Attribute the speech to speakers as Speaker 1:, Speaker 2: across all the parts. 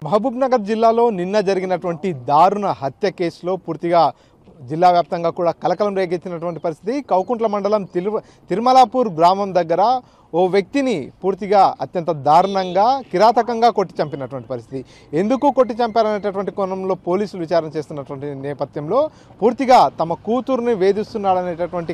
Speaker 1: మహబూబ్నగర్ జిల్లాలో నిన్న జరిగినటువంటి దారుణ హత్య కేసులో పూర్తిగా జిల్లా వ్యాప్తంగా కూడా కలకలం రేకెత్తినటువంటి పరిస్థితి. కౌకుంట్ల మండలం తిరుమలాపూర్ గ్రామం దగ్గర ఓ వ్యక్తిని పూర్తిగా అత్యంత దారుణంగా కిరాతకంగా కొట్టి చంపినటువంటి పరిస్థితి. ఎందుకు కొట్టి చంపారనేటటువంటి కోణంలో పోలీసులు విచారణ చేస్తున్నటువంటి నేపథ్యంలో పూర్తిగా తమ కూతురుని వేధిస్తున్నాడనేటటువంటి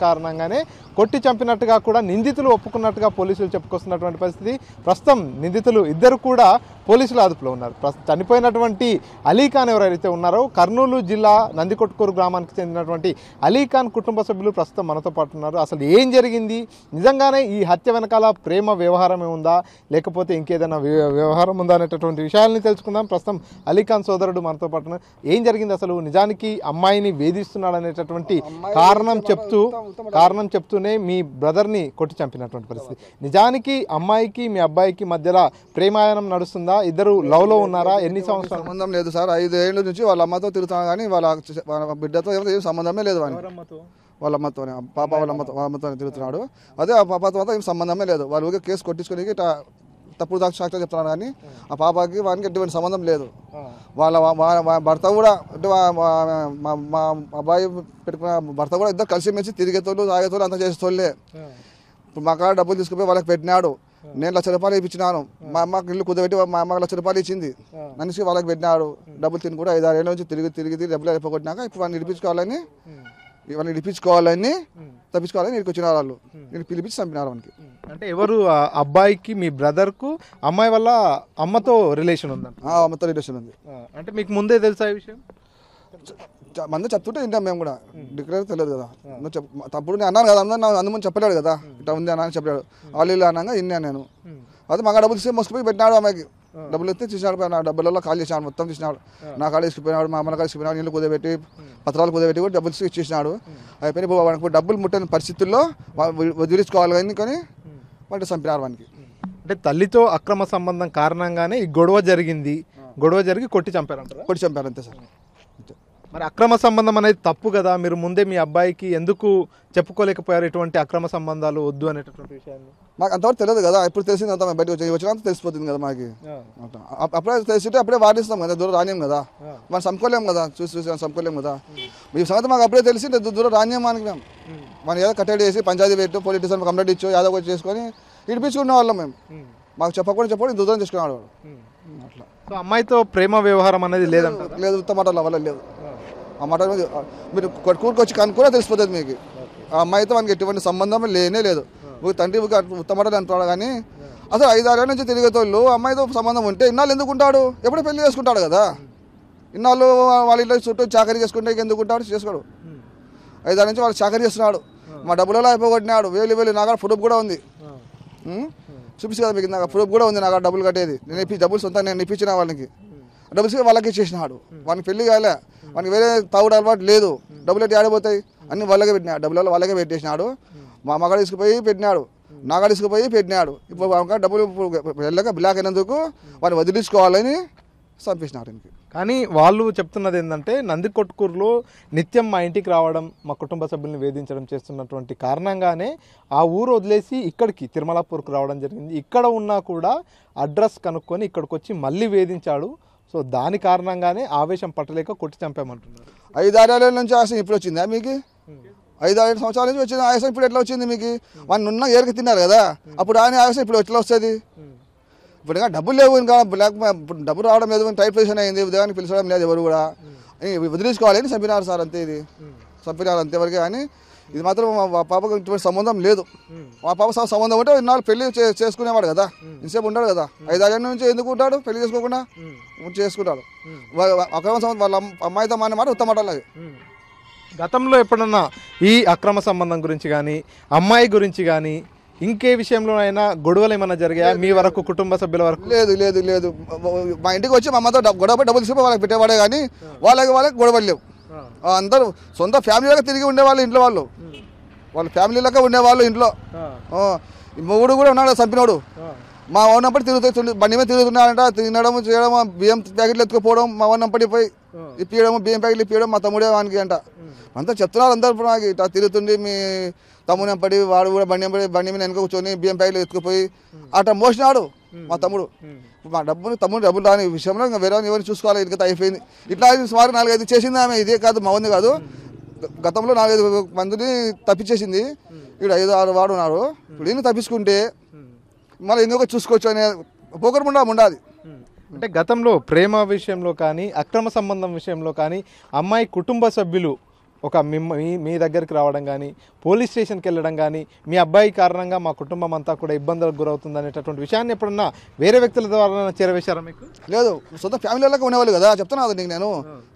Speaker 1: కారణంగానే కొట్టి చంపినట్టుగా కూడా నిందితులు ఒప్పుకున్నట్టుగా పోలీసులు చెప్పుకొస్తున్నటువంటి పరిస్థితి. ప్రస్తుతం నిందితులు ఇద్దరు కూడా పోలీసుల అదుపులో ఉన్నారు. చనిపోయినటువంటి అలీఖాన్ ఎవరైతే ఉన్నారో కర్నూలు జిల్లా నందికొట్కూరు గ్రామానికి చెందినటువంటి అలీఖాన్ కుటుంబ సభ్యులు ప్రస్తుతం మనతో పాటు ఉన్నారు. అసలు ఏం జరిగింది, నిజంగానే ఈ హత్య వెనకాల ప్రేమ వ్యవహారమే ఉందా లేకపోతే ఇంకేదైనా వ్యవహారం ఉందా అనేటటువంటి విషయాలని తెలుసుకుందాం. ప్రస్తుతం అలీఖాన్ సోదరుడు మనతో పాటు ఏం జరిగింది, అసలు నిజానికి అమ్మాయిని వేధిస్తున్నాడు అనేటటువంటి కారణం చెప్తూనే మీ బ్రదర్ని కొట్టి చంపినటువంటి పరిస్థితి. నిజానికి అమ్మాయికి మీ అబ్బాయికి మధ్యలో ప్రేమాయణం నడుస్తుందా? ఇద్దరు లవ్ లో ఉన్నారా? ఎన్ని సంవత్సరాలు?
Speaker 2: సంబంధం లేదు సార్. 5 ఏళ్ళ నుంచి వాళ్ళ అమ్మతో తిరుగుతాను కానీ వాళ్ళ బిడ్డతో ఏం సంబంధమే లేదు. వాళ్ళ అమ్మతోనే వాళ్ళ అమ్మతోనే తిరుగుతున్నాడు. అదే ఆ పాపతో మాత్రం ఏం సంబంధమే లేదు. వాళ్ళు ఊరికే కేసు కొట్టించుకొని తప్పుడు సాక్షి చెప్తున్నాడు కానీ ఆ పాపకి వానికి ఎటువంటి సంబంధం లేదు. వాళ్ళ భర్త కూడా అంటే మా అబ్బాయి పెట్టుకున్న భర్త కూడా ఇద్దరు కలిసి మెలిసి తిరిగేతోళ్ళు తాగేతోళ్ళు అంతా చేసేతోళ్ళే. ఇప్పుడు మా కాడ డబ్బులు తీసుకుపోయి వాళ్ళకి పెట్టినాడు. నేను ₹1,00,000 ఇప్పించినాను. మా అమ్మకి ఇల్లు కుదబెట్టి మా అమ్మకి ₹1,00,000 ఇచ్చింది. మనిషికి వాళ్ళకి పెట్టినాడు. డబ్బులు తిని కూడా 5-6 ఏళ్ళ నుంచి తిరిగి డబ్బులు అయిపోగొట్టినాక ఇప్పుడు వాళ్ళని ఇడిపించుకోవాలని తప్పించుకోవాలని ఇక్కడికి వచ్చిన వాళ్ళు నేను పిలిపించి చంపినారు వానికి.
Speaker 1: అంటే ఎవరు? అబ్బాయికి మీ బ్రదర్ కు అమ్మాయి వల్ల అమ్మతో రిలేషన్ ఉందా?
Speaker 2: అమ్మతో రిలేషన్ ఉంది.
Speaker 1: అంటే మీకు ముందే తెలుసా ఈ విషయం?
Speaker 2: మంది చెప్తుంటే వింటాం మేము కూడా. డిక్లేర్ తెలియదు కదా. తప్పుడు నేను అన్నాను కదా, అందుమని చెప్పలేడు కదా ఇట్లా ఉంది అన్న అని చెప్పాడు. వాళ్ళు అన్నాక విన్నా నేను. అదే మాకు డబ్బులు ఇస్తే మోసుకుపోయి పెట్టినాడు. అమ్మాయికి డబ్బులు ఇస్తే తీసినాడు. నా డబ్బులలో కాల్ చేసినాడు, మొత్తం తీసినాడు. నా కాడ తీసుకుపోయినాడు, మా అమ్మల కాడ తీసుకుపోయినాడు. నీళ్ళు కుదబెట్టి పత్రాలు కుదబెట్టి కూడా డబ్బులు ఇచ్చేసినాడు. అయిపోయిన వానికి డబ్బులు ముట్టని పరిస్థితుల్లో వదిలించుకోవాలి కానీ వాటి చంపినారు వానికి.
Speaker 1: అంటే తల్లితో అక్రమ సంబంధం కారణంగానే ఈ గొడవ జరిగి కొట్టి చంపారంటారా?
Speaker 2: కొట్టి చంపారు అంతే సార్.
Speaker 1: మరి అక్రమ సంబంధం అనేది తప్పు కదా. మీరు ముందే మీ అబ్బాయికి ఎందుకు చెప్పుకోలేకపోయారు ఎటువంటి అక్రమ సంబంధాలు వద్దు అనేటటువంటి విషయాన్ని?
Speaker 2: మాకు అంతవరకు తెలియదు కదా. ఇప్పుడు తెలిసింది అంతా బయటకు వచ్చినంత తెలిసిపోతుంది కదా మాకు. అప్పుడే తెలిసింటే అప్పుడే వాడిస్తాం కదా, దూరం రానియం కదా. మనం చంపుకోలేము కదా, చూసి చంపుకోలేము కదా. ఈ సంగతి మాకు అప్పుడే తెలిసి దూరం రానియం మనకి. మేము మనం ఏదో కట్టడి చేసి పంచాయతీ పెట్టు, పోలీస్ స్టేషన్ కంప్లైంట్ ఇచ్చు, ఏదో ఒకటి చేసుకొని ఇడిపించుకునే వాళ్ళం మేము. మాకు చెప్పకుండా దూరం చేసుకునేవాడు అట్లా.
Speaker 1: సో అమ్మాయితో ప్రేమ వ్యవహారం అనేది
Speaker 2: లేదు. ఉత్తమాటల వల్ల లేదు. ఆ మాట మీరు కూరుకొచ్చి కనుక్కునే తెలిసిపోతుంది మీకు. ఆ అమ్మాయితో మనకి ఎటువంటి సంబంధం లేనే లేదు. తండ్రి ఉత్తమాటలు అంటున్నాడు కానీ అసలు 5-6 ఏళ్ళ నుంచి తిరిగేతోళ్ళు అమ్మాయితో సంబంధం ఉంటే ఇన్నాళ్ళు ఎందుకు ఉంటాడు? ఎప్పుడు పెళ్లి చేసుకుంటాడు కదా. ఇన్నాళ్ళు వాళ్ళ ఇంట్లో చుట్టూ చాకరీ చేసుకుంటే ఎందుకు ఉంటాడు? చేసుకోడు. 5-6 నుంచి వాళ్ళు చాకరీ చేస్తున్నాడు. మా డబ్బులలో అయిపోగొట్టినాడు. వేలు నా కాడ ప్రూఫ్ కూడా ఉంది. చూపిస్తుంది కదా మీకు. నాకు ప్రూఫ్ కూడా ఉంది. నా కాడ డబ్బులు కట్టేది. డబ్బులు సొంతంగా నేను ఇప్పించిన వాళ్ళకి. డబ్బులు వాళ్ళకి ఇచ్చేసినాడు. వానికి పెళ్లి కాలే. వానికి వేరే తాగుడు అలవాటు లేదు. డబ్బులు ఎట్టి ఆడిపోతాయి అన్ని వాళ్ళకే పెట్టినాడు. డబ్బులలో వాళ్ళకే పెట్టేసినాడు. మా అమ్మగారు తీసుకుపోయి పెట్టినాడు, నాగా తీసుకుపోయి పెట్టినాడు. ఇప్పుడు డబ్బులు వెళ్ళక బ్లాక్ అయినందుకు వాడిని వదిలించుకోవాలని చంపేసినారు.
Speaker 1: కానీ వాళ్ళు చెప్తున్నది ఏంటంటే నందికొట్కూరులో నిత్యం మా ఇంటికి రావడం, మా కుటుంబ సభ్యుల్ని వేధించడం చేస్తున్నటువంటి కారణంగానే ఆ ఊరు వదిలేసి ఇక్కడికి తిరుమలాపూర్కు రావడం జరిగింది. ఇక్కడ ఉన్నా కూడా అడ్రస్ కనుక్కొని ఇక్కడికి వచ్చి మళ్ళీ వేధించాడు. సో దాని కారణంగానే ఆవేశం పట్టలేక కొట్టి చంపామంటున్నారు.
Speaker 2: 5-6 ఏళ్ళ నుంచి ఆశ ఇప్పుడు వచ్చిందా మీకు? 5-6 సంవత్సరాల నుంచి వచ్చింది ఆయాసం. ఇప్పుడు ఎట్లా వచ్చింది మీకు? వాళ్ళు ఉన్న ఏరికి తిన్నారు కదా, అప్పుడు ఆయన ఆయాసం ఇప్పుడు ఎట్లా వస్తుంది? ఇప్పుడు ఇంకా డబ్బులు లేవు, ఇంకా బ్లాక్ డబ్బులు రావడం లేదు, టైప్ పొజిషన్ అయింది, ఉదయానికి పిలిచడం లేదు ఎవరు కూడా. వదిలించుకోవాలని చంపినారు సార్ అంతే. ఇది చంపినారు అంతేవరకే. కానీ ఇది మాత్రం మా పాపకు ఇటువంటి సంబంధం లేదు. మా పాప సంబంధం ఉంటే ఇన్నాళ్ళు పెళ్లి చేసుకునేవాడు కదా, ఇంతసేపు ఉంటాడు కదా. 5-6 ఏళ్ళ నుంచి ఎందుకు ఉంటాడు పెళ్లి చేసుకోకుండా? చేసుకుంటాడు. అక్రమ సంబంధం వాళ్ళ అమ్మాయితో మాట ఉత్తమాటలు.
Speaker 1: గతంలో ఎప్పుడన్నా ఈ అక్రమ సంబంధం గురించి కానీ అమ్మాయి గురించి కానీ ఇంకే విషయంలో అయినా గొడవలు ఏమైనా జరిగాయా మీ వరకు, కుటుంబ సభ్యుల వరకు?
Speaker 2: లేదు. మా ఇంటికి వచ్చి మా అమ్మతో గొడవ డబ్బులు తీసుకుని వాళ్ళకి పెట్టేవాడే కానీ వాళ్ళకి గొడవలు లేవు. అందరూ సొంత ఫ్యామిలీలాగా తిరిగి ఉండేవాళ్ళు. ఇంట్లో వాళ్ళ ఫ్యామిలీలాగా ఉండేవాళ్ళు ఇంట్లో. మొగుడు కూడా ఉన్నాడు చంపినోడు. మా ఉన్నప్పుడు తిరుగుతుండే బండి మీద తిరుగుతున్నాడంట. తినడం చేయడం, బియ్యం ప్యాకెట్లు ఎత్తుకుపోవడం, మా ఉన్నప్పటి పోయి ఇప్పించడం, బియ్యం ప్యాకెట్లు ఇప్పించడం మా తమ్ముడే వానికి అంట. అంతా చెప్తున్నారు అందరు. ఇప్పుడు నాకు ఇట్లా తిరుగుతుండి మీ తమ్ముని పడి వాడు కూడా బండి మీద వెనక కూర్చొని బియ్యం ప్యాకెట్లు ఎత్తుకుపోయి అట్లా మోసినాడు. మా తమ్ముడు. మా తమ్ముడు డబ్బులు రాని విషయంలో ఇంకా వేరే ఎవరిని చూసుకోవాలి, ఇంకా అయిపోయింది. ఇట్లా సుమారు 4-5 చేసింది ఆమె. ఇదే కాదు, మా ఉంది కాదు, గతంలో 4-5 మందిని తప్పించేసింది. ఇక్కడ 5-6 వాడు ఉన్నారు. ఇప్పుడు ఈయన తప్పించుకుంటే మళ్ళీ ఎందుకు చూసుకోవచ్చు అనే పోకరముండా ఉండాలి.
Speaker 1: అంటే గతంలో ప్రేమ విషయంలో కానీ అక్రమ సంబంధం విషయంలో కానీ అమ్మాయి కుటుంబ సభ్యులు ఒక మీ దగ్గరికి రావడం కానీ పోలీస్ స్టేషన్కి వెళ్ళడం కానీ మీ అబ్బాయి కారణంగా మా కుటుంబం అంతా కూడా ఇబ్బందులకు గురవుతుంది అనేటటువంటి విషయాన్ని ఎప్పుడన్నా వేరే వ్యక్తుల ద్వారా చేరవేశారా మీకు?
Speaker 2: లేదు, సొంత ఫ్యామిలీ వాళ్ళకి ఉండేవాళ్ళు కదా, చెప్తున్నా కదా నీకు నేను.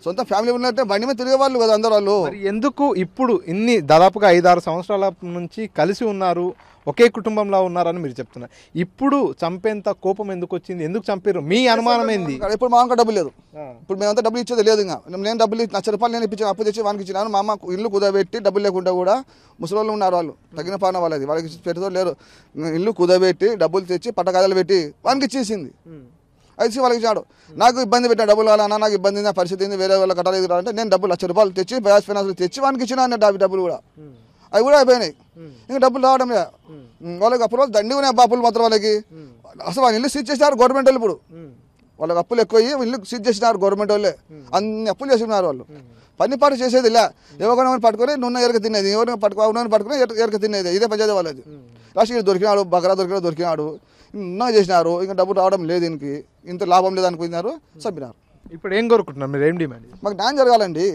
Speaker 2: సొంత ఫ్యామిలీ ఉన్నట్టే బండి మీద తిరిగేవాళ్ళు కదా అందరు వాళ్ళు.
Speaker 1: ఎందుకు ఇప్పుడు ఇన్ని దాదాపుగా 5-6 సంవత్సరాల నుంచి కలిసి ఉన్నారు, ఒకే కుటుంబంలో ఉన్నారని మీరు చెప్తున్నారు. ఇప్పుడు చంపేంత కోపం ఎందుకు వచ్చింది, ఎందుకు చంపారు, మీ అనుమానం ఏంది?
Speaker 2: ఇప్పుడు మా అమ్మ డబ్బులు లేదు, ఇప్పుడు మేమంతా డబ్బులు ఇచ్చేది లేదు. ఇంకా నేను డబ్బులు 1,00,000 రూపాయలు నేను ఇప్పించాను, అప్పు తెచ్చి వానికి ఇచ్చినాను. మా అమ్మ ఇల్లు కుదబెట్టి డబ్బులు లేకుండా కూడా ముసలి వాళ్ళు ఉన్నారు, వాళ్ళు తగిన పాన వాళ్ళది, వాళ్ళకి పెట్టదో లేరు. ఇల్లు కుదబెట్టి డబ్బులు తెచ్చి పట్టకాయలు పెట్టి వానికి ఇచ్చేసింది. అయితే వాళ్ళకి ఇచ్చాడు. నాకు ఇబ్బంది పెట్టిన డబ్బులు కావాలన్నా, నాకు ఇబ్బంది నా పరిస్థితి ఉంది, వేరే వాళ్ళ కట్టాలి అంటే నేను డబ్బులు 1,00,000 రూపాయలు తెచ్చి బయాస్ ఫైనాన్స్ తెచ్చి వానికి ఇచ్చిన డబ్బులు కూడా అవి కూడా అయిపోయినాయి. ఇంకా డబ్బులు రావడం లేదు వాళ్ళకి. అప్పుడు దండి ఉన్నాయి అప్పులు మాత్రం వాళ్ళకి. అసలు వాళ్ళ ఇల్లు సీజ్ చేసినారు గవర్నమెంట్ వాళ్ళు. ఇప్పుడు వాళ్ళకి అప్పులు ఎక్కువ ఇల్లు సీజ్ చేసినారు గవర్నమెంట్ వాళ్ళే. అన్ని అప్పులు చేసినారు వాళ్ళు. పని పాటు చేసేది ఇలా, ఎవరిని పట్టుకొని నున్న ఎరక తినేది, ఎవరిని పట్టుకొని ఎరక తినేది, ఇదే పంచాయతీ వాళ్ళది. లాస్ట్ దొరికినాడు, బకరా దొరికినాడు, ఉన్న చేసినారు. ఇంకా డబ్బులు రావడం లేదు, దీనికి ఇంత లాభం లేదు అనుకున్నారు, చంపినారు.
Speaker 1: ఇప్పుడు ఏం కోరుకుంటున్నారు మీరు, ఏం డిమాండ్?
Speaker 2: మాకు న్యాయం జరగాలండి,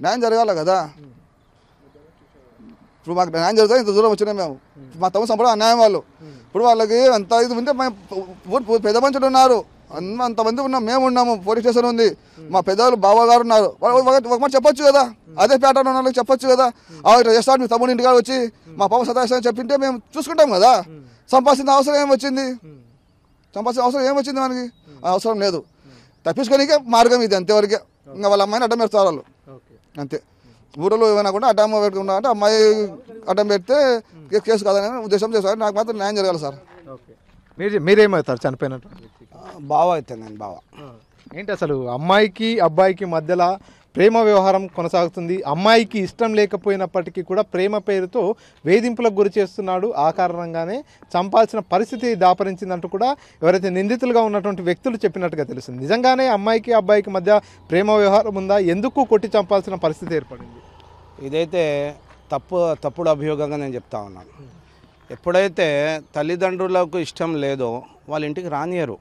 Speaker 2: న్యాయం జరగాల కదా. ఇప్పుడు మాకు న్యాయం జరుగుతుంది, ఇంత దూరం వచ్చినాం మేము. మా తమ్ముడు సంపడం అన్యాయం వాళ్ళు. ఇప్పుడు వాళ్ళకి అంత ఇది ఉంటే పెద్ద మనుషులు ఉన్నారు, అంతమంది ఉన్నాం, మేము ఉన్నాము, పోలీస్ స్టేషన్ ఉంది, మా పెద్దవాళ్ళు బావగారు ఉన్నారు. ఒక మాట చెప్పొచ్చు కదా, అదే పేటలో ఉన్న వాళ్ళకి చెప్పొచ్చు కదా. చేస్తాడు మీ తమ్ముడు ఇంటికాడ వచ్చి మా పాప సతాయిస్తామని చెప్పింటే మేము చూసుకుంటాం కదా. సంపాదించిన అవసరం ఏమొచ్చింది, మనకి అవసరం లేదు. తప్పించుకోనికే మార్గం ఇది, అంతేవరకే. ఇంకా వాళ్ళ అమ్మాయిని అడ్డం పెడతారు వాళ్ళు, అంతే. ఊరిలో ఏమైనా కూడా అడ్డం పెట్టుకున్నా అంటే అమ్మాయి అడ్డం పెడితే కేసు కాదనే ఉద్దేశం చేస్తారు. నాకు మాత్రం న్యాయం జరగాలి సార్.
Speaker 1: మీరేమవుతారు చనిపోయినట్టు?
Speaker 3: బావ అయితే నేను బావ.
Speaker 1: ఏంటి అసలు అమ్మాయికి అబ్బాయికి మధ్యలో ప్రేమ వ్యవహారం కొనసాగుతుంది. అమ్మాయికి ఇష్టం లేకపోయినప్పటికీ కూడా ప్రేమ పేరుతో వేధింపులకు గురి చేస్తున్నాడు. ఆ కారణంగానే చంపాల్సిన పరిస్థితి దాపరించిందంటూ కూడా ఎవరైతే నిందితులుగా ఉన్నటువంటి వ్యక్తులు చెప్పినట్టుగా తెలుస్తుంది. నిజంగానే అమ్మాయికి అబ్బాయికి మధ్య ప్రేమ వ్యవహారం ఉందా? ఎందుకు కొట్టి చంపాల్సిన పరిస్థితి ఏర్పడింది?
Speaker 3: ఇదైతే తప్పుడు అభియోగంగా నేను చెప్తా ఉన్నాను. ఎప్పుడైతే తల్లిదండ్రులకు ఇష్టం లేదో వాళ్ళ ఇంటికి రానియరు.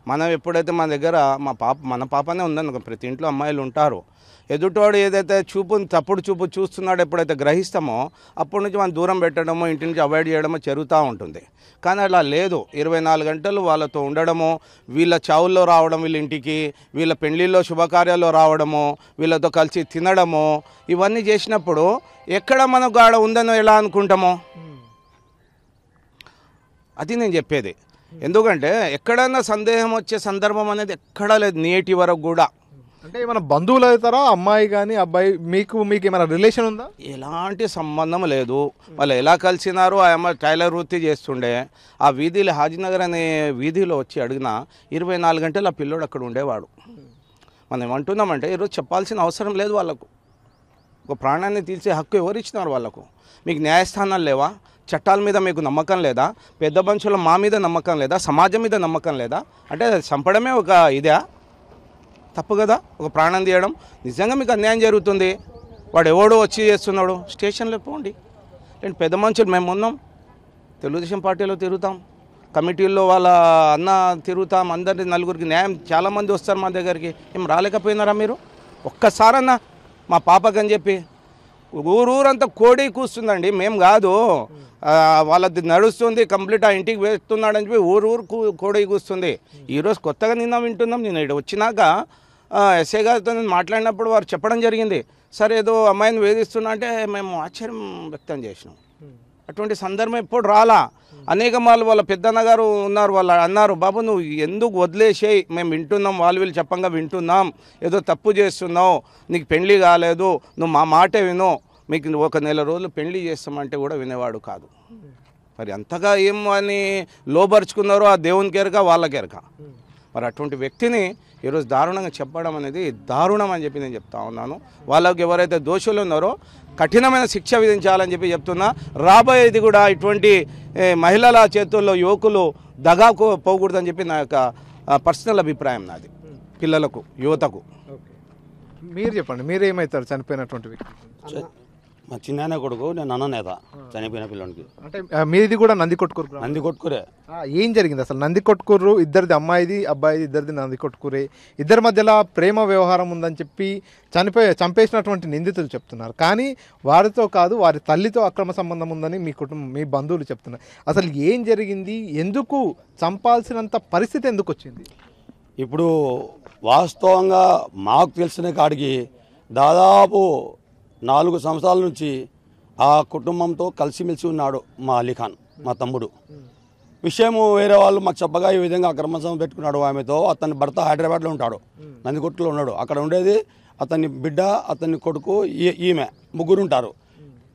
Speaker 3: మనం ఎప్పుడైతే మన దగ్గర మన పాపనే ఉందని, ప్రతి ఇంట్లో అమ్మాయిలు ఉంటారు. ఎదుటోడు ఏదైతే తప్పుడు చూపు చూస్తున్నాడో ఎప్పుడైతే గ్రహిస్తామో అప్పటి నుంచి మనం దూరం పెట్టడమో ఇంటి నుంచి అవాయిడ్ చేయడమో జరుగుతూ ఉంటుంది. కానీ అలా లేదు. 24 గంటలు వాళ్ళతో ఉండడము, వీళ్ళ చావుల్లో రావడం, వీళ్ళ ఇంటికి, వీళ్ళ పెళ్లిళ్ళలో శుభకార్యాల్లో రావడము, వీళ్ళతో కలిసి తినడము, ఇవన్నీ చేసినప్పుడు ఎక్కడ మనకు ఆడ ఉందనో ఎలా అనుకుంటామో, అది నేను చెప్పేది. ఎందుకంటే ఎక్కడైనా సందేహం వచ్చే సందర్భం అనేది ఎక్కడా లేదు నేటి వరకు కూడా.
Speaker 1: అంటే ఏమైనా బంధువులు అవుతారా అమ్మాయి కానీ అబ్బాయి? మీకు ఏమైనా రిలేషన్ ఉందా?
Speaker 3: ఎలాంటి సంబంధం లేదు. వాళ్ళు ఎలా కలిసినారో ఆ అమ్మాయి టైలర్ వృత్తి చేస్తుండే. ఆ వీధిలో హాజీనగర్ అనే వీధిలో వచ్చి అడిగినా 24 గంటలు ఆ పిల్లోడు అక్కడ ఉండేవాడు. మనం ఏమంటున్నామంటే ఈరోజు చెప్పాల్సిన అవసరం లేదు వాళ్ళకు. ఒక ప్రాణాన్ని తీర్చే హక్కు ఎవరు ఇచ్చినారు వాళ్ళకు? మీకు న్యాయస్థానాలు లేవా? చట్టాల మీద మీకు నమ్మకం లేదా? పెద్ద మనుషుల మా మీద నమ్మకం లేదా? సమాజం మీద నమ్మకం లేదా? అంటే చంపడమే ఒక ఇదా? తప్పు కదా ఒక ప్రాణం తీయడం. నిజంగా మీకు అన్యాయం జరుగుతుంది, వాడు ఎవడో వచ్చి చేస్తున్నాడు, స్టేషన్లో పోండి. నేను పెద్ద మనుషులు మేము ఉన్నాం, తెలుగుదేశం పార్టీలో తిరుగుతాం, కమిటీల్లో వాళ్ళ అన్న తిరుగుతాం, అందరి నలుగురికి న్యాయం చాలామంది వస్తారు మా దగ్గరికి. ఏం రాలేకపోయినారా మీరు? ఒక్కసారన్నా మా పాపకని చెప్పి ఊరంతా కోడి కూస్తుందండి. మేము కాదు, వాళ్ళది నడుస్తుంది కంప్లీట్, ఆ ఇంటికి వేస్తున్నాడని చెప్పి ఊరు కోడి కూస్తుంది. ఈరోజు కొత్తగా వింటున్నాం. నేను ఇక్కడ వచ్చినాక ఎస్ఐ గారితో నేను మాట్లాడినప్పుడు వారు చెప్పడం జరిగింది, సరే ఏదో అమ్మాయిని వేధిస్తున్నా అంటే మేము ఆశ్చర్యం వ్యక్తం చేసినాం. అటువంటి సందర్భం ఎప్పుడు రాలా. అనేక మార్లు వాళ్ళ పెద్దన్న గారు ఉన్నారు, వాళ్ళు అన్నారు, బాబు నువ్వు ఎందుకు వదిలేసేయి, మేము వింటున్నాం, వీళ్ళు చెప్పంగా వింటున్నాం, ఏదో తప్పు చేస్తున్నావు, నీకు పెళ్లి కాలేదు, నువ్వు మా మాటే విను, మీకు 1 నెల రోజులు పెళ్లి చేస్తామంటే కూడా వినేవాడు కాదు. మరి అంతగా ఏం అని లోపరుచుకున్నారో ఆ దేవునికి ఎరక, వాళ్ళకి ఎరక. మరి అటువంటి వ్యక్తిని ఈరోజు దారుణంగా చెప్పడం అనేది దారుణం అని చెప్పి నేను చెప్తా ఉన్నాను. వాళ్ళకి ఎవరైతే దోషులు ఉన్నారో కఠినమైన శిక్ష విధించాలని చెప్పి చెప్తున్నా. రాబోయేది కూడా ఇటువంటి మహిళల చేతుల్లో యువకులు దగాకు పోకూడదని చెప్పి నా యొక్క పర్సనల్ అభిప్రాయం నాది. పిల్లలకు, యువతకు.
Speaker 1: మీరు చెప్పండి, మీరేమవుతారు చనిపోయినటువంటి వ్యక్తి?
Speaker 4: మా చిన్న కొడుకు, నేను అన్ననేత చనిపోయిన పిల్లలకి.
Speaker 1: అంటే మీది కూడా నందికొట్కూరు?
Speaker 4: నంది కొట్టుకురే.
Speaker 1: ఏం జరిగింది అసలు? నందికొట్కూరు ఇద్దరిది, అమ్మాయిది అబ్బాయిది ఇద్దరిది నందికొట్కూరే. ఇద్దరి మధ్యలో ప్రేమ వ్యవహారం ఉందని చెప్పి చంపేసినటువంటి నిందితులు చెప్తున్నారు. కానీ వారితో కాదు, వారి తల్లితో అక్రమ సంబంధం ఉందని మీ బంధువులు చెప్తున్నారు. అసలు ఏం జరిగింది? ఎందుకు చంపాల్సినంత పరిస్థితి ఎందుకు వచ్చింది?
Speaker 4: ఇప్పుడు వాస్తవంగా మాకు తెలిసిన కాడికి దాదాపు 4 సంవత్సరాల నుంచి ఆ కుటుంబంతో కలిసిమెలిసి ఉన్నాడు మా అలీఖాన్, మా తమ్ముడు. విషయము వేరే వాళ్ళు మాకు చెప్పగా ఈ విధంగా అక్రమ సంబంధం పెట్టుకున్నాడు ఆమెతో. అతని భర్త హైదరాబాద్లో ఉంటాడు, నందికొట్టులో ఉన్నాడు. అక్కడ ఉండేది అతని బిడ్డ, అతని కొడుకు, ఈమె, ముగ్గురు ఉంటారు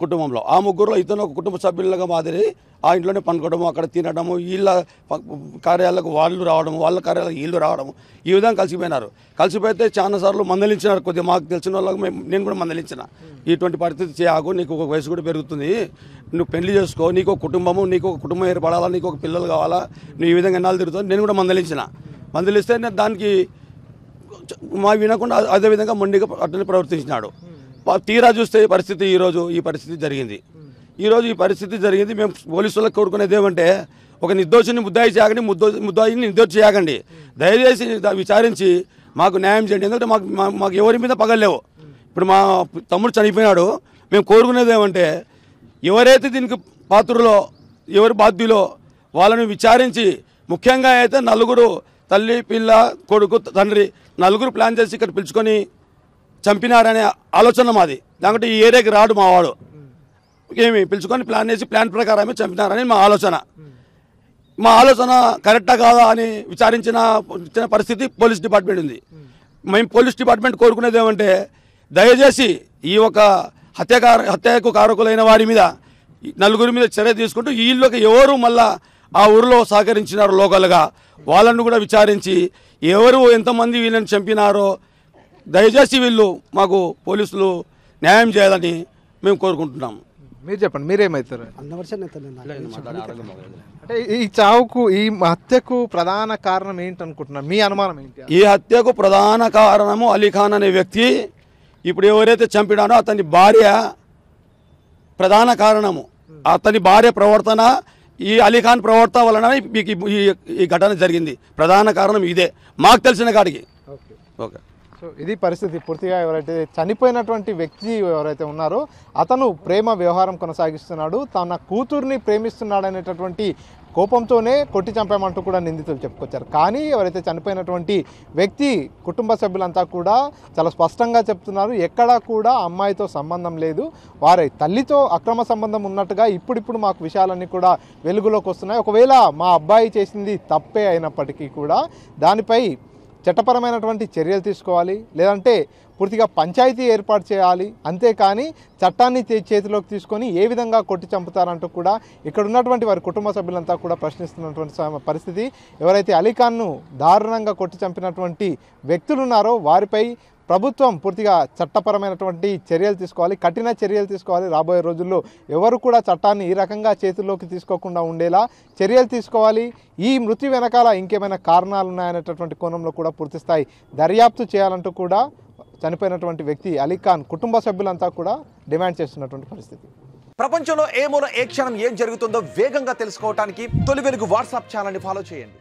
Speaker 4: కుటుంబంలో. ఆ ముగ్గురులో ఇతను ఒక కుటుంబ సభ్యులుగా మాదిరి ఆ ఇంట్లోనే పనుకోవడము, అక్కడ తినడము, వీళ్ళ కార్యాలకు వాళ్ళు రావడము, వాళ్ళ కార్యాలకు వీళ్ళు రావడము, ఈ విధంగా కలిసిపోయినారు. కలిసిపోతే చాలాసార్లు మందలించినారు. కొద్దిగా మాకు తెలిసిన వాళ్ళకి నేను కూడా మందలించిన, ఇటువంటి పరిస్థితి చేయకు, నీకు ఒక వయసు కూడా పెరుగుతుంది, నువ్వు పెళ్లి చేసుకో, నీకు ఒక కుటుంబము, నీకు ఒక కుటుంబం ఏర్పడాలా, నీకు ఒక పిల్లలు కావాలా, నువ్వు ఈ విధంగా ఎన్నాళ్ళు తిరుగుతావు, నేను కూడా మందలిస్తే నేను దానికి మా వినకుండా అదేవిధంగా మొండిగా అట్లనే ప్రవర్తించినాడు. తీరా చూస్తే పరిస్థితి ఈ పరిస్థితి జరిగింది. ఈ పరిస్థితి జరిగింది. మేము పోలీసులకు కోరుకునేది ఏమంటే, ఒక నిర్దోషిని ముద్దాయి చేయకండి, ముద్దాయిని నిర్దోషి చేయకండి. దయచేసి విచారించి మాకు న్యాయం చేయండి. ఎందుకంటే మాకు ఎవరి మీద పగలేవు. ఇప్పుడు మా తమ్ముడు చనిపోయినాడు. మేము కోరుకునేది ఏమంటే, ఎవరైతే దీనికి పాత్రలో, ఎవరు బాధ్యులో వాళ్ళని విచారించి, ముఖ్యంగా అయితే 4 తల్లి, పిల్ల, కొడుకు, తండ్రి 4 ప్లాన్ చేసి ఇక్కడ పిలుచుకొని చంపినారనే ఆలోచన మాది. లేకుంటే ఈ ఏరియాకి రాడు మావాడు, ఏమి పిలుచుకొని ప్లాన్ చేసి ప్లాన్ ప్రకారమే చంపినారని మా ఆలోచన కరెక్టా కాదా అని విచారించిన పరిస్థితి పోలీస్ డిపార్ట్మెంట్ ఉంది. మేము పోలీస్ డిపార్ట్మెంట్ కోరుకునేది ఏమంటే, దయచేసి ఈ ఒక హత్యకు కారకులైన వారి మీద 4 మీద చర్య తీసుకుంటూ, వీళ్ళకి ఎవరు మళ్ళా ఆ ఊరిలో సహకరించినారో లోకల్గా వాళ్ళను కూడా విచారించి, ఎవరు ఎంతమంది వీళ్ళని చంపినారో దయచేసి వీళ్ళు మాకు పోలీసులు న్యాయం చేయాలని మేము కోరుకుంటున్నాం.
Speaker 1: మీరు చెప్పండి, మీరేమవుతారు? అంటే ఈ చావుకు, ఈ హత్యకు ప్రధాన కారణం ఏంటనుకుంటున్నారు? మీ అనుమానం ఏంటి?
Speaker 4: ఈ హత్యకు ప్రధాన కారణము అలీఖాన్ అనే వ్యక్తి. ఇప్పుడు ఎవరైతే చంపినాడో అతని భార్య ప్రధాన కారణము. అతని భార్య ప్రవర్తన, ఈ అలీఖాన్ ప్రవర్తన వలన ఈ ఘటన జరిగింది. ప్రధాన కారణం ఇదే మాకు తెలిసిన కాడికి. ఓకే,
Speaker 1: సో ఇది పరిస్థితి. పూర్తిగా ఎవరైతే చనిపోయినటువంటి వ్యక్తి ఎవరైతే ఉన్నారో అతను ప్రేమ వ్యవహారం కొనసాగిస్తున్నాడు, తన కూతుర్ని ప్రేమిస్తున్నాడు అనేటటువంటి కోపంతోనే కొట్టి చంపామంటూ కూడా నిందితులు చెప్పుకొచ్చారు. కానీ ఎవరైతే చనిపోయినటువంటి వ్యక్తి కుటుంబ సభ్యులంతా కూడా చాలా స్పష్టంగా చెప్తున్నారు, ఎక్కడా కూడా అమ్మాయితో సంబంధం లేదు, వారి తల్లితో అక్రమ సంబంధం ఉన్నట్టుగా ఇప్పుడిప్పుడు మాకు విషయాలన్నీ కూడా వెలుగులోకి వస్తున్నాయి. ఒకవేళ మా అబ్బాయి చేసింది తప్పే అయినప్పటికీ కూడా దానిపై చట్టపరమైనటువంటి చర్యలు తీసుకోవాలి, లేదంటే పూర్తిగా పంచాయతీ ఏర్పాటు చేయాలి. అంతేకాని చట్టాన్ని చేతిలోకి తీసుకొని ఏ విధంగా కొట్టి చంపుతారంటూ కూడా ఇక్కడ ఉన్నటువంటి వారి కుటుంబ సభ్యులంతా కూడా ప్రశ్నిస్తున్నటువంటి పరిస్థితి. ఎవరైతే అలీఖాన్ను దారుణంగా కొట్టి చంపినటువంటి వ్యక్తులు ఉన్నారో వారిపై ప్రభుత్వం పూర్తిగా చట్టపరమైనటువంటి చర్యలు తీసుకోవాలి, కఠిన చర్యలు తీసుకోవాలి. రాబోయే రోజుల్లో ఎవరు కూడా చట్టాన్ని ఈ రకంగా చేతుల్లోకి తీసుకోకుండా ఉండేలా చర్యలు తీసుకోవాలి. ఈ మృతి వెనకాల ఇంకేమైనా కారణాలు ఉన్నాయనేటటువంటి కోణంలో కూడా పూర్తిస్థాయి దర్యాప్తు చేయాలంటూ కూడా చనిపోయినటువంటి వ్యక్తి అలీఖాన్ కుటుంబ సభ్యులంతా కూడా డిమాండ్ చేస్తున్నటువంటి పరిస్థితి.
Speaker 5: ప్రపంచంలో ఏ మూల ఏ క్షణం ఏం జరుగుతుందో వేగంగా తెలుసుకోవడానికి తొలి వెలుగు వాట్సాప్ ఛానల్ని ఫాలో చేయండి.